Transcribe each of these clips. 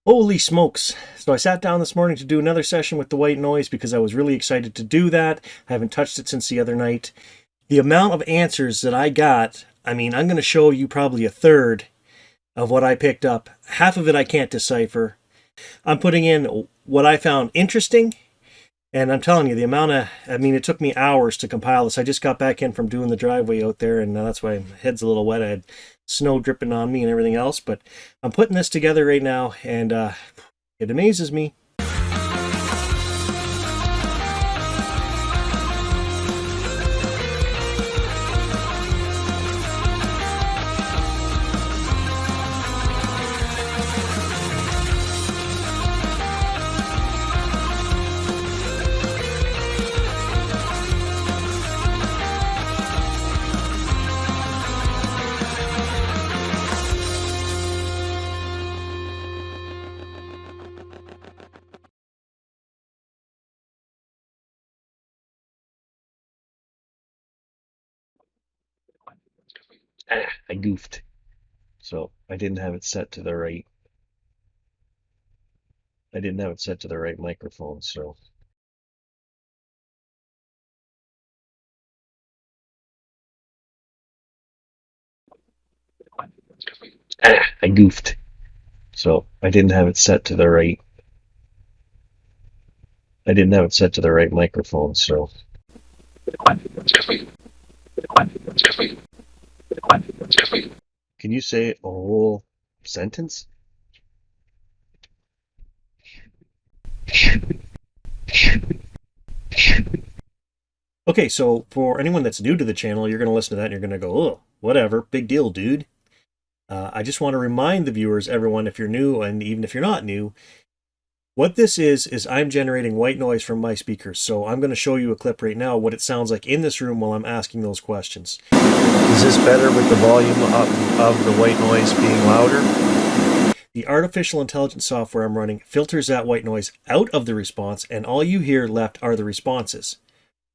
Holy smokes. So I sat down this morning to do another session with the white noise because I was really excited to do that. I haven't touched it since the other night. The amount of answers that I got, I'm going to show you probably a third of what I picked up. Half of it I can't decipher. I'm putting in what I found interesting, and I'm telling you, it took me hours to compile this. I just got back in from doing the driveway out there, and that's why my head's a little wet. I had snow dripping on me and everything else, but I'm putting this together right now, and it amazes me. I goofed. So I didn't have it set to the right. I didn't have it set to the right microphone, so I goofed. So I didn't have it set to the right. I didn't have it set to the right microphone, so can you say a whole sentence? Okay, so for anyone that's new to the channel, you're going to listen to that and you're going to go, oh, whatever, big deal, dude. I just want to remind the viewers, everyone, if you're new, and even if you're not new, what this is I'm generating white noise from my speakers. So I'm going to show you a clip right now, what it sounds like in this room while I'm asking those questions. Is this better with the volume of the white noise being louder? The artificial intelligence software I'm running filters that white noise out of the response, and all you hear left are the responses.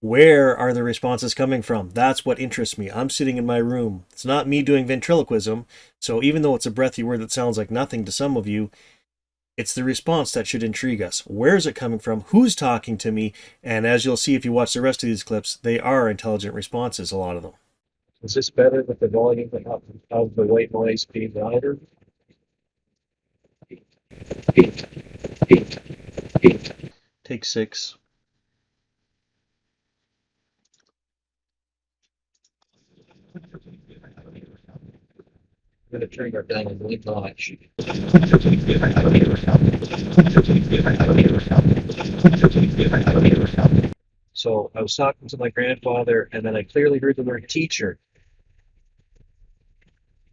Where are the responses coming from? That's what interests me. I'm sitting in my room. It's not me doing ventriloquism, so even though it's a breathy word that sounds like nothing to some of you, it's the response that should intrigue us. Where is it coming from? Who's talking to me? And as you'll see if you watch the rest of these clips, they are intelligent responses, a lot of them. Is this better with the volume of the white noise being louder? Take 6. I'm going to turn her down a little notch. So I was talking to my grandfather, and then I clearly heard the word teacher.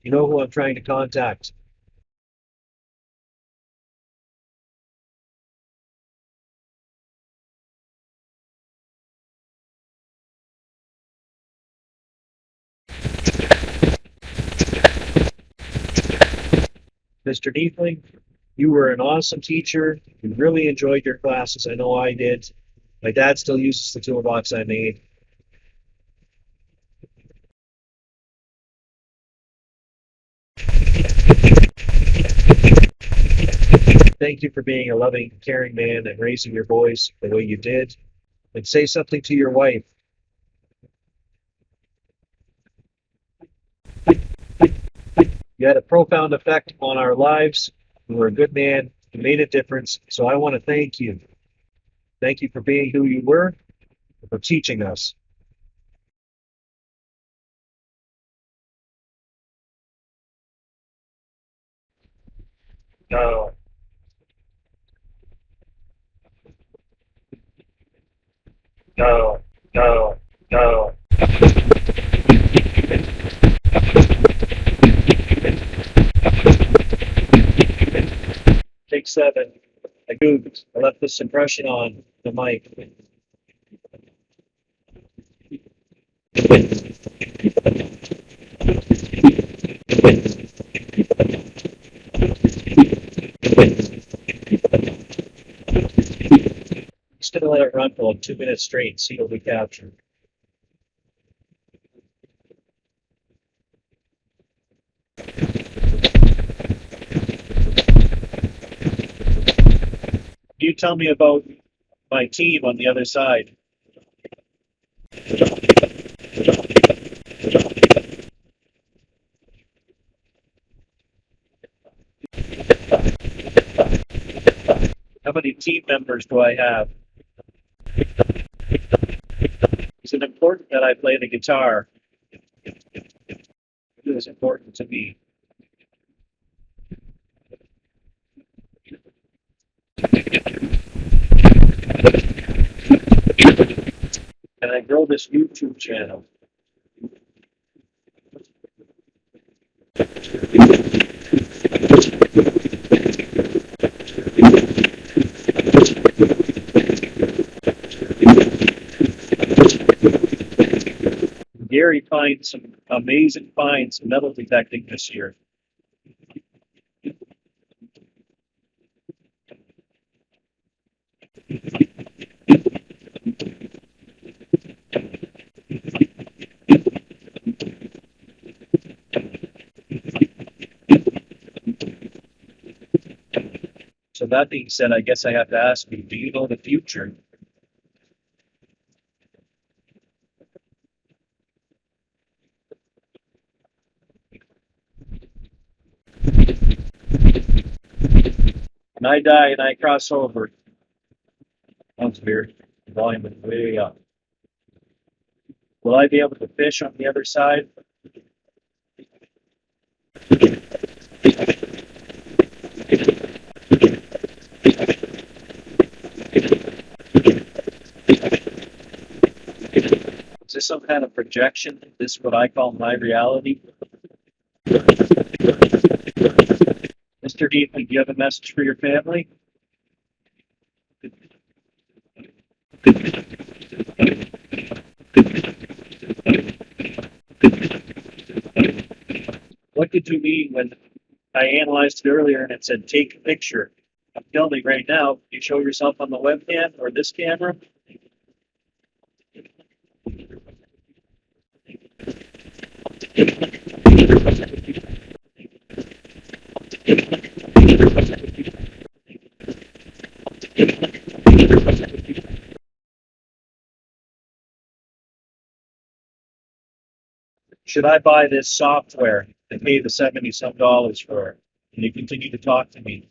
You know who I'm trying to contact? Mr. Diefling, you were an awesome teacher. You really enjoyed your classes. I know I did. My dad still uses the toolbox I made. Thank you for being a loving, caring man and raising your voice the way you did. And say something to your wife. You had a profound effect on our lives. You were a good man. You made a difference. So I want to thank you. Thank you for being who you were, for teaching us. No, no, no, no. Take 7. I goofed. I left this impression on the mic. Just gonna let it run for like 2 minutes straight and see what we capture. you tell me about my team on the other side? How many team members do I have? Is it important that I play the guitar? It is important to me. Can I grow this YouTube channel? Gary finds some amazing finds metal detecting this year. So that being said, I guess I have to ask you, do you know the future? When I die and I cross over, sounds weird. The volume is way up. Will I be able to fish on the other side? Is this some kind of projection? Is this what I call my reality? Mr. Deaton, do you have a message for your family? What did you mean when I analyzed it earlier and it said take a picture? I'm filming right now. Can you show yourself on the webcam or this camera? Should I buy this software and pay the 70 some dollars for it? And you continue to talk to me.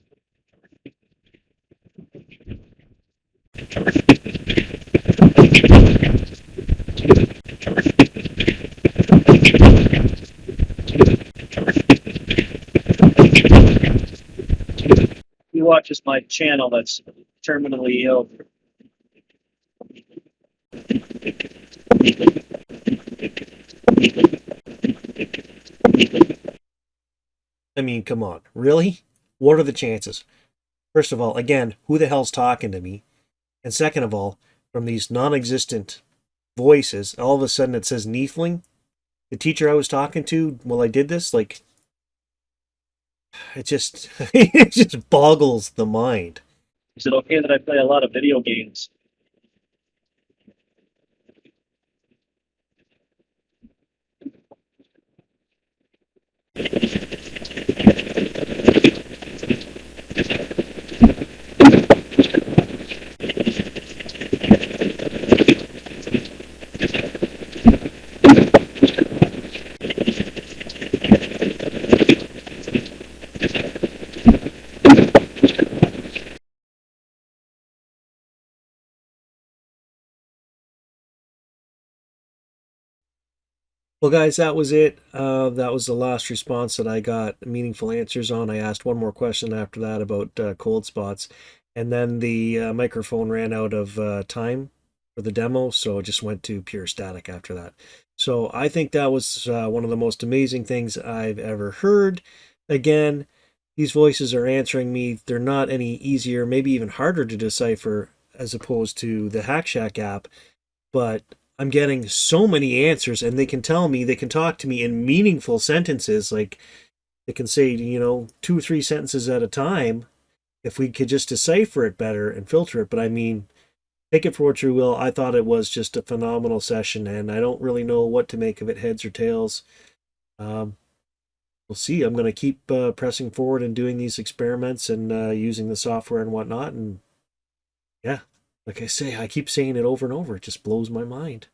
He watches my channel that's terminally ill. I mean, come on. Really? What are the chances? First of all, again, who the hell's talking to me? And second of all, from these non existent voices, all of a sudden it says Niefling. The teacher I was talking to while I did this, like, it just it just boggles the mind. Is it okay that I play a lot of video games? Well, guys, that was it. That was the last response that I got meaningful answers on. I asked one more question after that about cold spots, and then the microphone ran out of time for the demo, so it just went to pure static after that. So I think that was one of the most amazing things I've ever heard. Again, these voices are answering me. They're not any easier, maybe even harder to decipher as opposed to the Hack Shack app, but I'm getting so many answers, and they can tell me, they can talk to me in meaningful sentences. Like, they can say, 2 or 3 sentences at a time if we could just decipher it better and filter it. But I mean, take it for what you will. I thought it was just a phenomenal session, and I don't really know what to make of it, heads or tails. Um, we'll see. I'm going to keep pressing forward and doing these experiments and using the software and whatnot, and Yeah. Like I say, I keep saying it over and over. It just blows my mind.